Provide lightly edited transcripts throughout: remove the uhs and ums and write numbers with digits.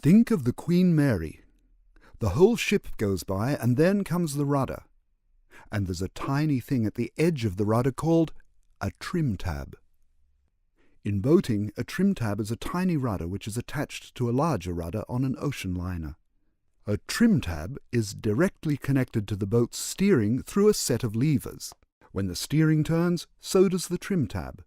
Think of the Queen Mary. The whole ship goes by, and then comes the rudder. And there's a tiny thing at the edge of the rudder called a trim tab. In boating, a trim tab is a tiny rudder which is attached to a larger rudder on an ocean liner. A trim tab is directly connected to the boat's steering through a set of levers. When the steering turns, so does the trim tab.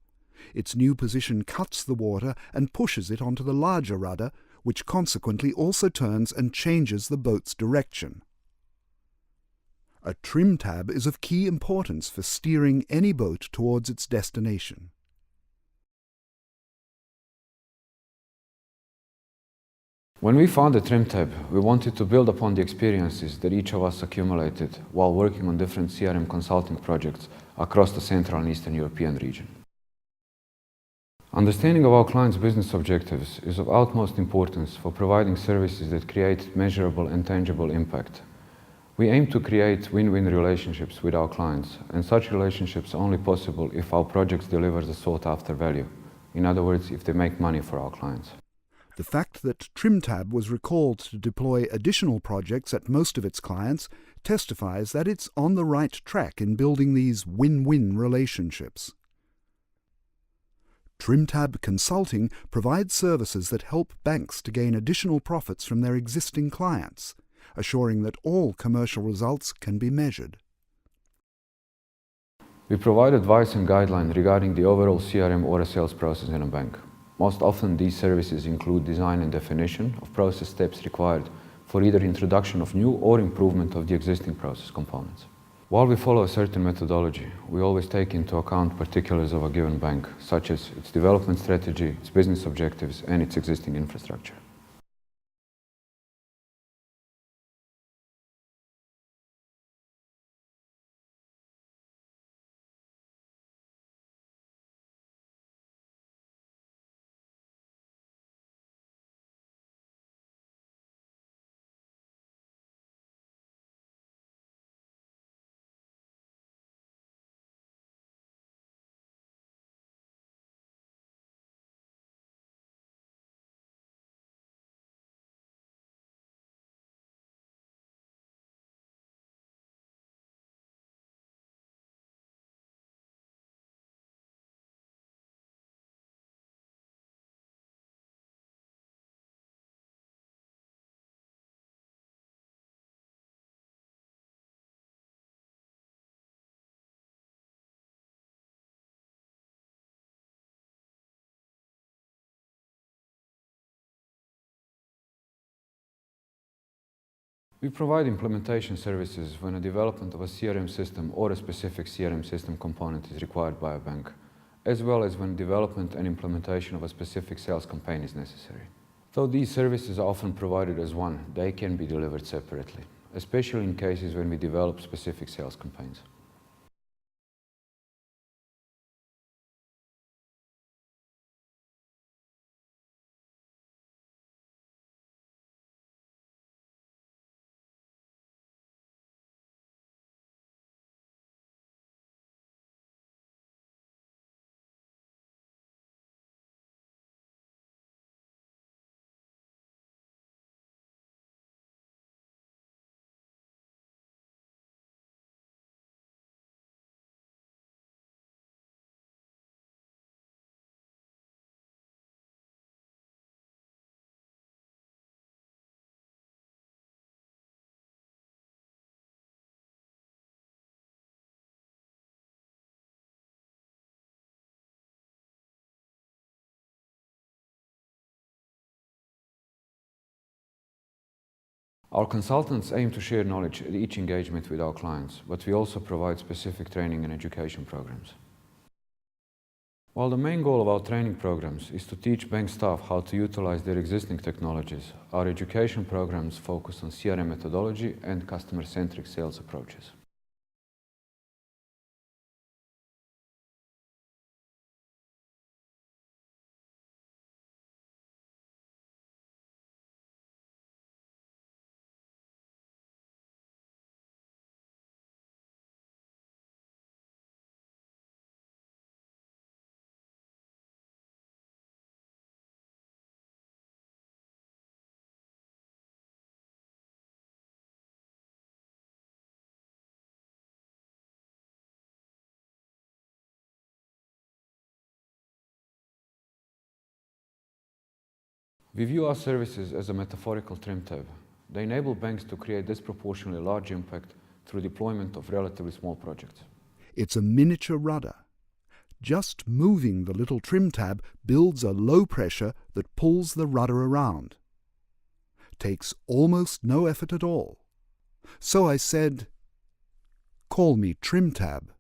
Its new position cuts the water and pushes it onto the larger rudder, which consequently also turns and changes the boat's direction. A trim tab is of key importance for steering any boat towards its destination. When we found the trim tab, we wanted to build upon the experiences that each of us accumulated while working on different CRM consulting projects across the Central and Eastern European region. Understanding of our clients' business objectives is of utmost importance for providing services that create measurable and tangible impact. We aim to create win-win relationships with our clients, and such relationships are only possible if our projects deliver the sought-after value. In other words, if they make money for our clients. The fact that TrimTab was recalled to deploy additional projects at most of its clients testifies that it's on the right track in building these win-win relationships. TrimTab Consulting provides services that help banks to gain additional profits from their existing clients, assuring that all commercial results can be measured. We provide advice and guidelines regarding the overall CRM or a sales process in a bank. Most often these services include design and definition of process steps required for either introduction of new or improvement of the existing process components. While we follow a certain methodology, we always take into account particulars of a given bank, such as its development strategy, its business objectives, and its existing infrastructure. We provide implementation services when a development of a CRM system or a specific CRM system component is required by a bank, as well as when development and implementation of a specific sales campaign is necessary. Though these services are often provided as one, they can be delivered separately, especially in cases when we develop specific sales campaigns. Our consultants aim to share knowledge at each engagement with our clients, but we also provide specific training and education programs. While the main goal of our training programs is to teach bank staff how to utilize their existing technologies, our education programs focus on CRM methodology and customer-centric sales approaches. We view our services as a metaphorical trim tab. They enable banks to create disproportionately large impact through deployment of relatively small projects. It's a miniature rudder. Just moving the little trim tab builds a low pressure that pulls the rudder around. Takes almost no effort at all. So I said, "Call me Trim Tab."